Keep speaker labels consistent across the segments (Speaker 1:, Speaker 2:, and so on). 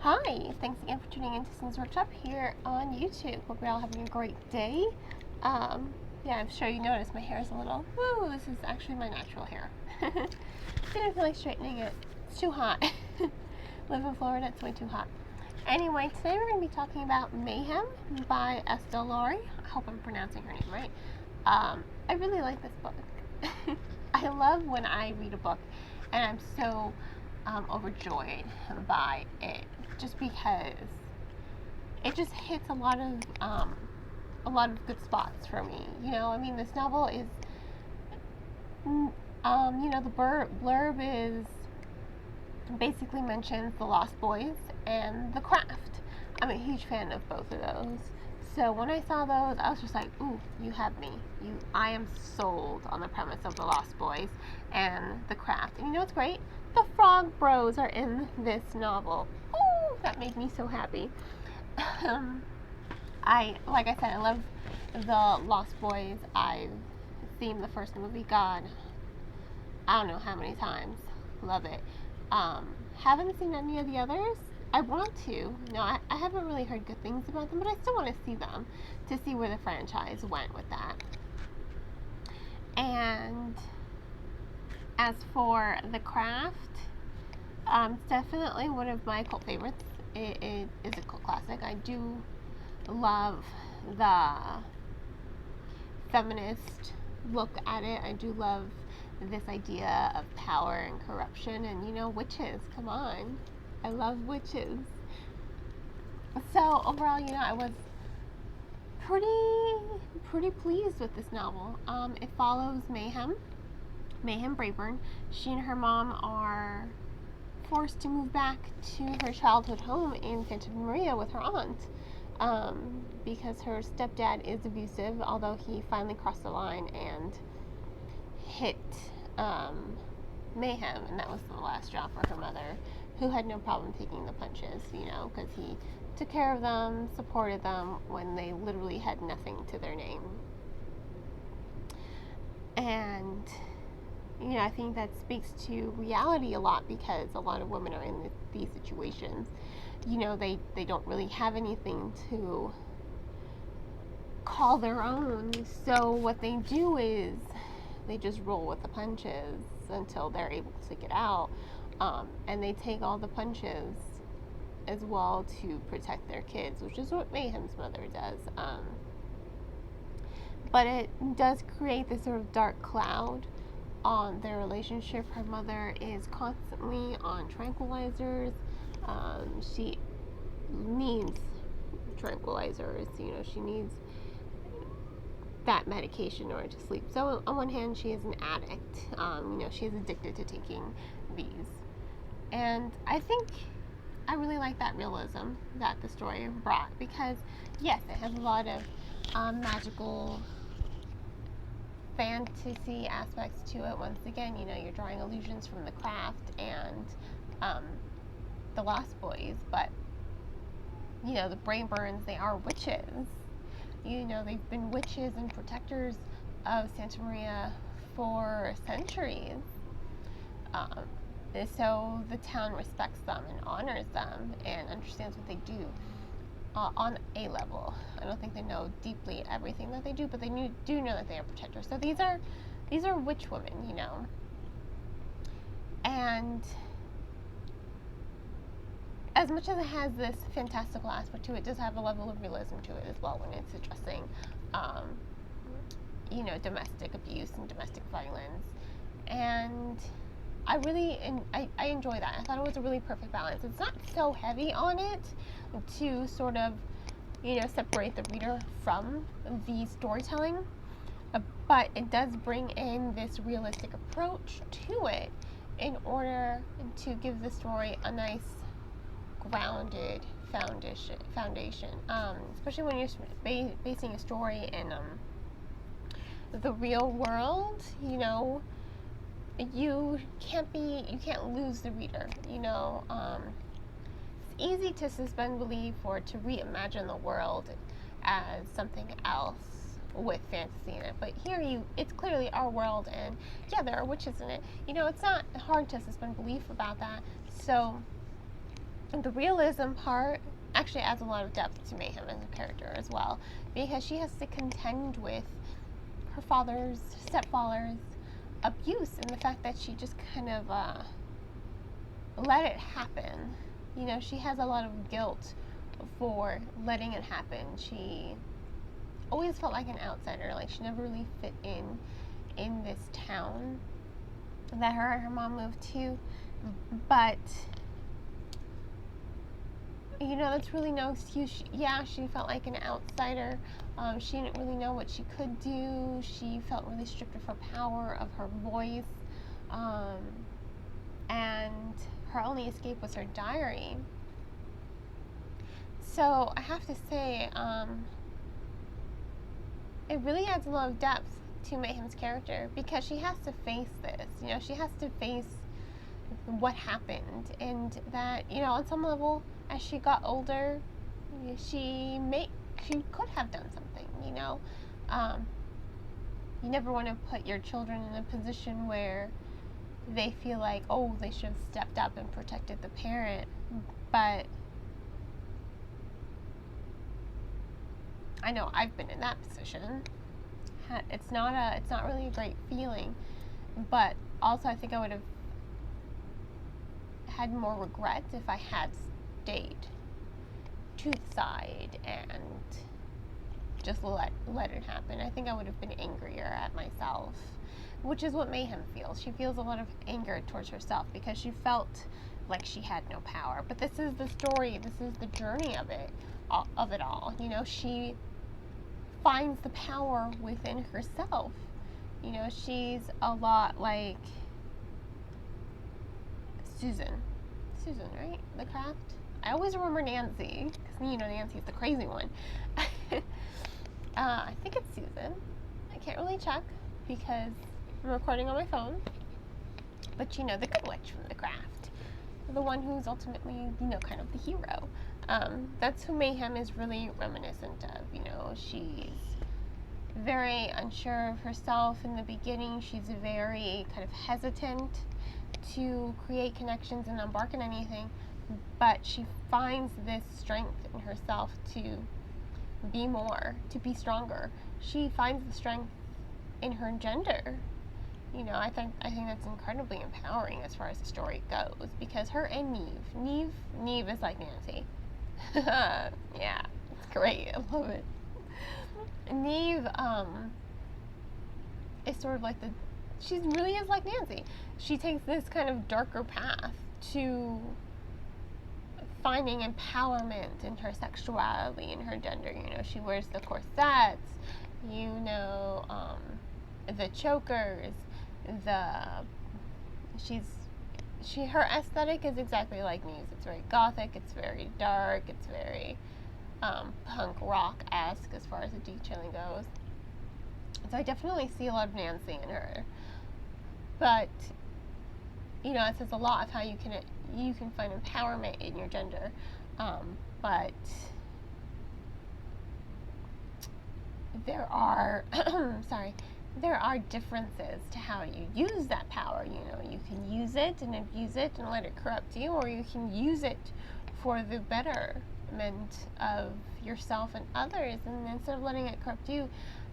Speaker 1: Hi, thanks again for tuning into Sin's Workshop here on YouTube. Hope you're all having a great day. Yeah, I'm sure you noticed my hair is a little, this is actually my natural hair. Didn't feel like straightening it. It's too hot. Live in Florida, it's way too hot. Anyway, today we're going to be talking about Mayhem by Estelle Laure. I hope I'm pronouncing her name right. I really like this book. I love when I read a book and I'm so overjoyed by it, just because it just hits a lot of good spots for me. I mean, this novel is, the blurb is basically mentions The Lost Boys and The Craft. I'm a huge fan of both of those. So when I saw those, I was just like, ooh, you have me. I am sold on the premise of The Lost Boys and The Craft. And you know what's great? The Frog Bros are in this novel. Ooh, that made me so happy. Like I said, I love The Lost Boys. I've seen the first movie, God, I don't know how many times. Love it. Haven't seen any of the others. I want to. No, I haven't really heard good things about them, but I still want to see them to see where the franchise went with that. And as for The Craft, it's definitely one of my cult favorites. It is a cult classic. I do love the feminist look at it. I do love this idea of power and corruption and, witches. Come on. I love witches. So overall, I was pretty pleased with this novel. It follows Mayhem Brayburn. She and her mom are forced to move back to her childhood home in Santa Maria with her aunt, because her stepdad is abusive, although he finally crossed the line and hit Mayhem, and that was the last straw for her mother, who had no problem taking the punches, because he took care of them, supported them when they literally had nothing to their name. And I think that speaks to reality a lot, because a lot of women are in these situations. They don't really have anything to call their own, so what they do is they just roll with the punches until they're able to get out, and they take all the punches as well to protect their kids, which is what Mayhem's mother does. But it does create this sort of dark cloud on their relationship. Her mother is constantly on tranquilizers. She needs tranquilizers. She needs that medication in order to sleep. So on one hand, she is an addict. She is addicted to taking these. And I think I really like that realism that the story brought, because yes, it has a lot of magical fantasy aspects to it. Once again, you're drawing allusions from The Craft and The Lost Boys, but the Brayburns, they are witches. They've been witches and protectors of Santa Maria for centuries. So the town respects them and honors them and understands what they do on a level. I don't think they know deeply everything that they do, but they do know that they are protectors. So these are witch women, And as much as it has this fantastical aspect to it, it does have a level of realism to it as well when it's addressing, domestic abuse and domestic violence. And I really I enjoy that. I thought it was a really perfect balance. It's not so heavy on it to sort of, separate the reader from the storytelling, but it does bring in this realistic approach to it in order to give the story a nice grounded foundation, especially when you're basing a story in the real world. You can't lose the reader. It's easy to suspend belief or to reimagine the world as something else with fantasy in it, but here it's clearly our world, and yeah, there are witches in it. It's not hard to suspend belief about that. So the realism part actually adds a lot of depth to Mayhem as a character as well, because she has to contend with her stepfather's abuse, and the fact that she just kind of let it happen. You know, she has a lot of guilt for letting it happen. She always felt like an outsider, like she never really fit in this town that her and her mom moved to. But you know, that's really no excuse. She felt like an outsider. She didn't really know what she could do. She felt really stripped of her power, of her voice, and her only escape was her diary. So I have to say, it really adds a lot of depth to Mayhem's character, because she has to face this. You know, she has to face what happened, and that, you know, on some level, as she got older, she could have done something. You know, you never want to put your children in a position where they feel like, oh, they should have stepped up and protected the parent. But I know I've been in that position. It's not really a great feeling, but also I think I would have had more regret if I had stayed to the side and just let it happen. I think I would have been angrier at myself, which is what Mayhem feels. She feels a lot of anger towards herself because she felt like she had no power. But this is the story, this is the journey of it all. You know, she finds the power within herself. You know, she's a lot like Susan, right? The Craft. I always remember Nancy, because, you know, Nancy's the crazy one. I think it's Susan. I can't really check because I'm recording on my phone. But, you know, the good witch from The Craft. The one who's ultimately, you know, kind of the hero. That's who Mayhem is really reminiscent of. You know, she's very unsure of herself in the beginning. She's very kind of hesitant to create connections and embark on anything, but she finds this strength in herself to be more, to be stronger. She finds the strength in her gender. You know, I think that's incredibly empowering as far as the story goes, because her and Neve is like Nancy. Yeah, it's great. I love it. Neve is sort of like she really is like Nancy. She takes this kind of darker path to finding empowerment in her sexuality and her gender. You know, she wears the corsets, you know, the chokers, her aesthetic is exactly like Neve's. It's very gothic, it's very dark, it's very punk rock-esque as far as the detailing goes. So I definitely see a lot of Nancy in her. But, you know, it says a lot of how you can find empowerment in your gender. But there are there are differences to how you use that power. You know, you can use it and abuse it and let it corrupt you, or you can use it for the betterment of yourself and others, and instead of letting it corrupt you,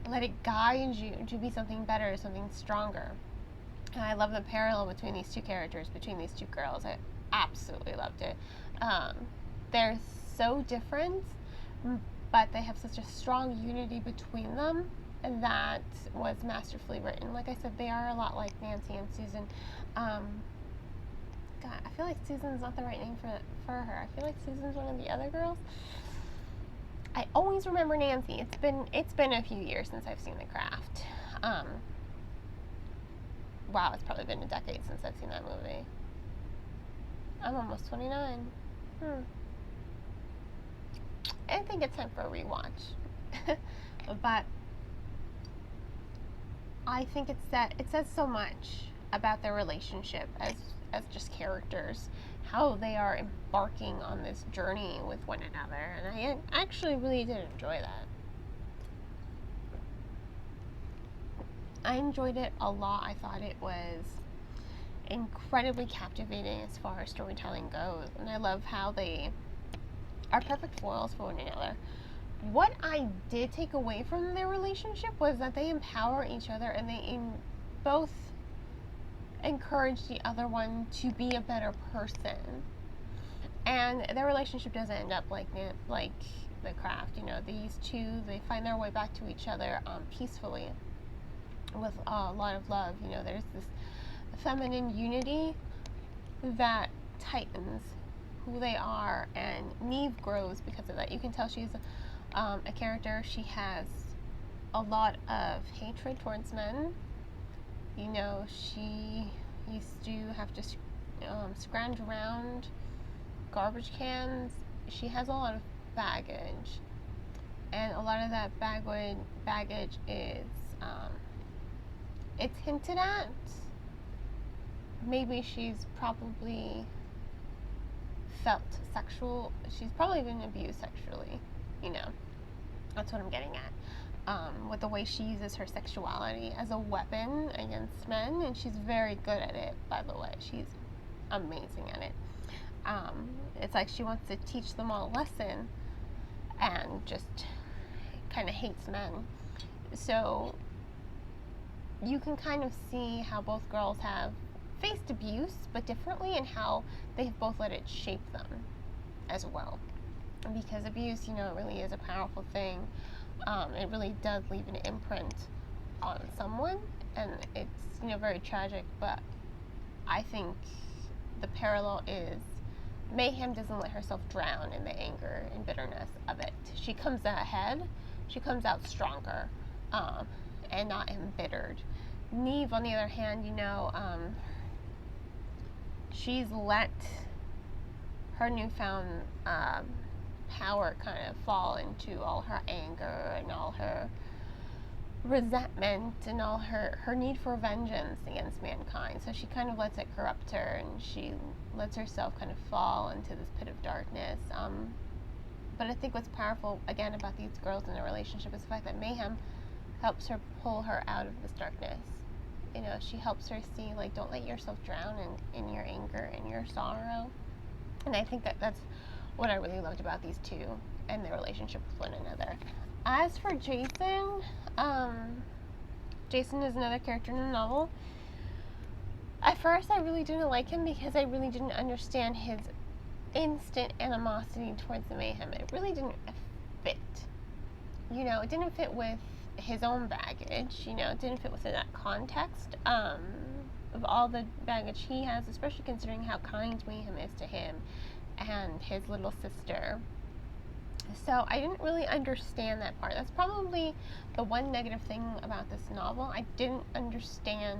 Speaker 1: let it guide you to be something better, something stronger. And I love the parallel between these two characters, between these two girls. I absolutely loved it. They're so different, but they have such a strong unity between them, and that was masterfully written. Like I said, they are a lot like Nancy and Susan. God, I feel like Susan's not the right name for her. I feel like Susan's one of the other girls. I always remember Nancy. It's been a few years since I've seen The Craft. Wow, it's probably been a decade since I've seen that movie. I'm almost 29. I think it's time for a rewatch. But I think it says so much about their relationship as just characters, how they are embarking on this journey with one another, and I actually really did enjoy that. I enjoyed it a lot. I thought it was incredibly captivating as far as storytelling goes, and I love how they are perfect foils for one another. What I did take away from their relationship was that they empower each other, and they both encourage the other one to be a better person. And their relationship doesn't end up like the craft. You know, these two, they find their way back to each other peacefully with a lot of love. You know, there's this feminine unity that tightens who they are, and Neve grows because of that. You can tell she's a character. She has a lot of hatred towards men. You know, she used to have to scrounge around garbage cans. She has a lot of baggage, and a lot of that baggage is it's hinted at. Maybe she's probably felt sexual. She's probably been abused sexually. You know, that's what I'm getting at. With the way she uses her sexuality as a weapon against men, and she's very good at it, by the way. She's amazing at it. It's like she wants to teach them all a lesson and just kind of hates men. So you can kind of see how both girls have faced abuse, but differently, and how they've both let it shape them as well. Because abuse, you know, it really is a powerful thing. It really does leave an imprint on someone, and it's, you know, very tragic, but I think the parallel is Mayhem doesn't let herself drown in the anger and bitterness of it. She comes ahead, she comes out stronger, and not embittered. Neve, on the other hand, you know, she's let her newfound power kind of fall into all her anger and all her resentment and all her need for vengeance against mankind. So she kind of lets it corrupt her, and she lets herself kind of fall into this pit of darkness. But I think what's powerful, again, about these girls in a relationship is the fact that Mayhem helps her pull her out of this darkness. You know, she helps her see, like, don't let yourself drown in your anger and your sorrow. And I think that's what I really loved about these two and their relationship with one another. As for Jason, Jason is another character in the novel. At first, I really didn't like him because I really didn't understand his instant animosity towards the Mayhem. It really didn't fit. You know, it didn't fit with his own baggage. You know, it didn't fit within that context of all the baggage he has, especially considering how kind Mayhem is to him and his little sister. So I didn't really understand that part. That's probably the one negative thing about this novel. I didn't understand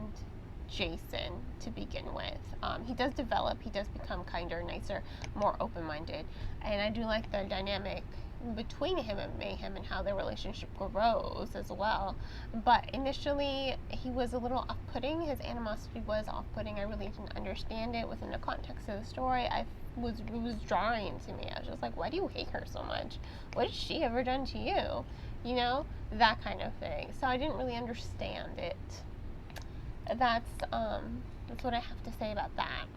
Speaker 1: Jason to begin with. He does develop, he does become kinder, nicer, more open-minded, and I do like the dynamic between him and Mayhem and how their relationship grows as well. But initially, he was a little off-putting. His animosity was off-putting. I really didn't understand it within the context of the story. It was jarring to me. I was just like, why do you hate her so much? What has she ever done to you? You know, that kind of thing. So I didn't really understand it. That's what I have to say about that.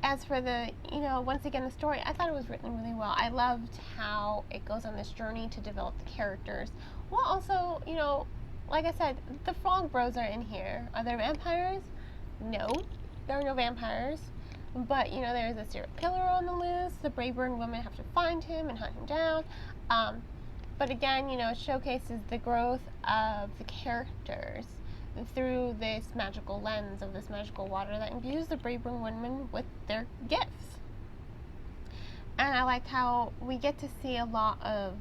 Speaker 1: As for the, you know, once again, the story, I thought it was written really well. I loved how it goes on this journey to develop the characters, while also, you know, like I said, the frog bros are in here. Are there vampires? No, there are no vampires. But, you know, there's a serial killer on the loose. The Brayburn women have to find him and hunt him down. But again, you know, it showcases the growth of the characters through this magical lens of this magical water that imbues the Brayburn women with their gifts. And I like how we get to see a lot of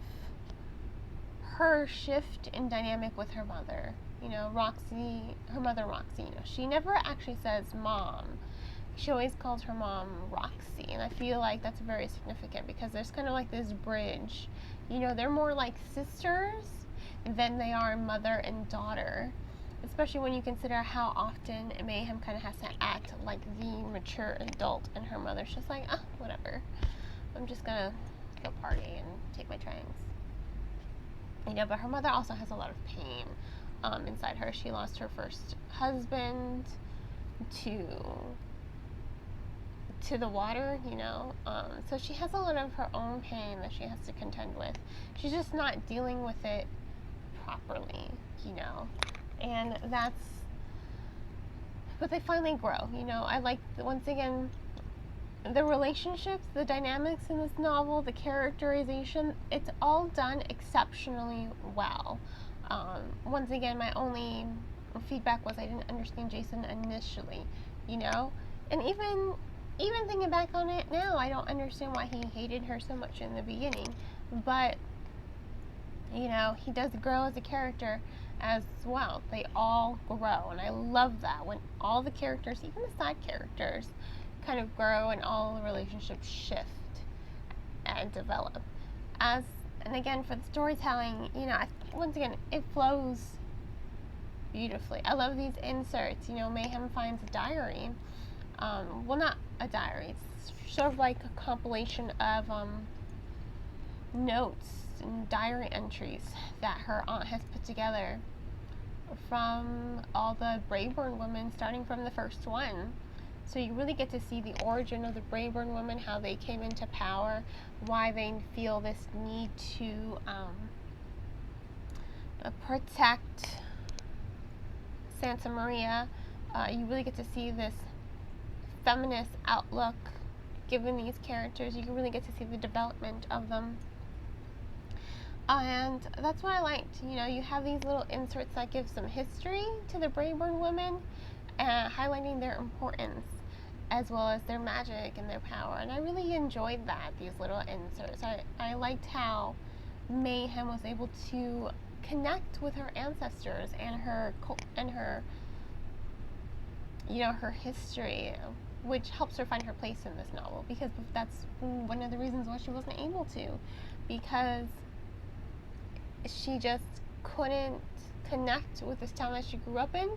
Speaker 1: her shift in dynamic with her mother. You know, Roxy, her mother Roxy, you know, she never actually says mom. She always calls her mom Roxy, and I feel like that's very significant because there's kind of like this bridge. You know, they're more like sisters than they are mother and daughter, especially when you consider how often Mayhem kind of has to act like the mature adult, and her mother's just like, ah, whatever. I'm just gonna go party and take my trains. You know, but her mother also has a lot of pain inside her. She lost her first husband to the water, you know. So she has a lot of her own pain that she has to contend with. She's just not dealing with it properly, you know. And that's, but they finally grow, you know. I like, once again, the relationships, the dynamics in this novel, the characterization, it's all done exceptionally well. Once again, my only feedback was I didn't understand Jason initially, you know. And even thinking back on it now, I don't understand why he hated her so much in the beginning. But, you know, he does grow as a character as well. They all grow, and I love that when all the characters, even the side characters, kind of grow and all the relationships shift and develop. And again, for the storytelling, you know, once again, it flows beautifully. I love these inserts. You know, Mayhem finds a diary. Well, not a diary. It's sort of like a compilation of notes and diary entries that her aunt has put together from all the Brayburn women, starting from the first one. So you really get to see the origin of the Brayburn women, how they came into power, why they feel this need to protect Santa Maria. You really get to see this feminist outlook given these characters. You can really get to see the development of them. And that's what I liked. You know, you have these little inserts that give some history to the Brayburn women, highlighting their importance as well as their magic and their power. And I really enjoyed that, these little inserts. I liked how Mayhem was able to connect with her ancestors and her you know, her history, which helps her find her place in this novel, because that's one of the reasons why she wasn't able to, because she just couldn't connect with this town that she grew up in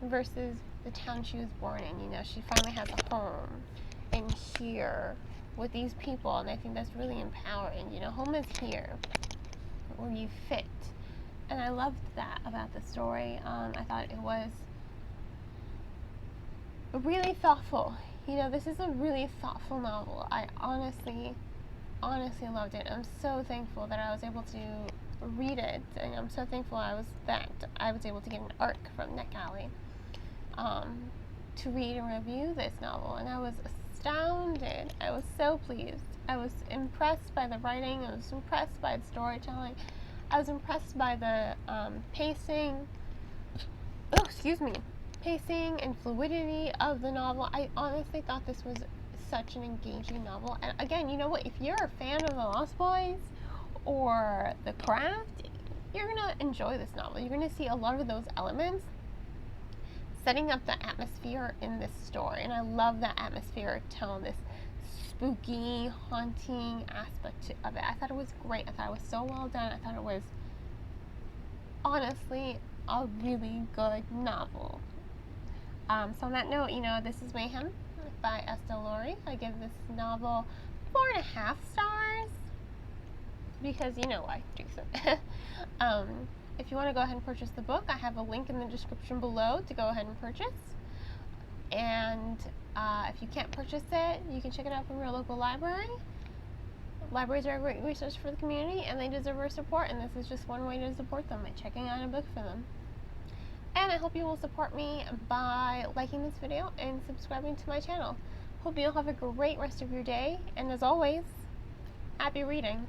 Speaker 1: versus the town she was born in. You know, she finally has a home in here with these people, and I think that's really empowering. You know, home is here where you fit, and I loved that about the story. I thought it was really thoughtful. You know, this is a really thoughtful novel. I honestly loved it. I'm so thankful that I was able to read it, and I'm so thankful that I was able to get an ARC from NetGalley to read and review this novel, and I was astounded. I was so pleased. I was impressed by the writing. I was impressed by the storytelling. I was impressed by the pacing. Oh, excuse me. Pacing and fluidity of the novel. I honestly thought this was such an engaging novel. And again, you know what? If you're a fan of The Lost Boys or The Craft, you're going to enjoy this novel. You're going to see a lot of those elements setting up the atmosphere in this story. And I love that atmospheric tone, this spooky, haunting aspect of it. I thought it was great. I thought it was so well done. I thought it was honestly a really good novel. So on that note, you know, this is Mayhem by Estelle Laure. I give this novel 4.5 stars because you know why, Jason. If you want to go ahead and purchase the book, I have a link in the description below to go ahead and purchase. And if you can't purchase it, you can check it out from your local library. Libraries are a great resource for the community, and they deserve our support, and this is just one way to support them, by checking out a book for them. And I hope you will support me by liking this video and subscribing to my channel. Hope you'll have a great rest of your day, and as always, happy reading.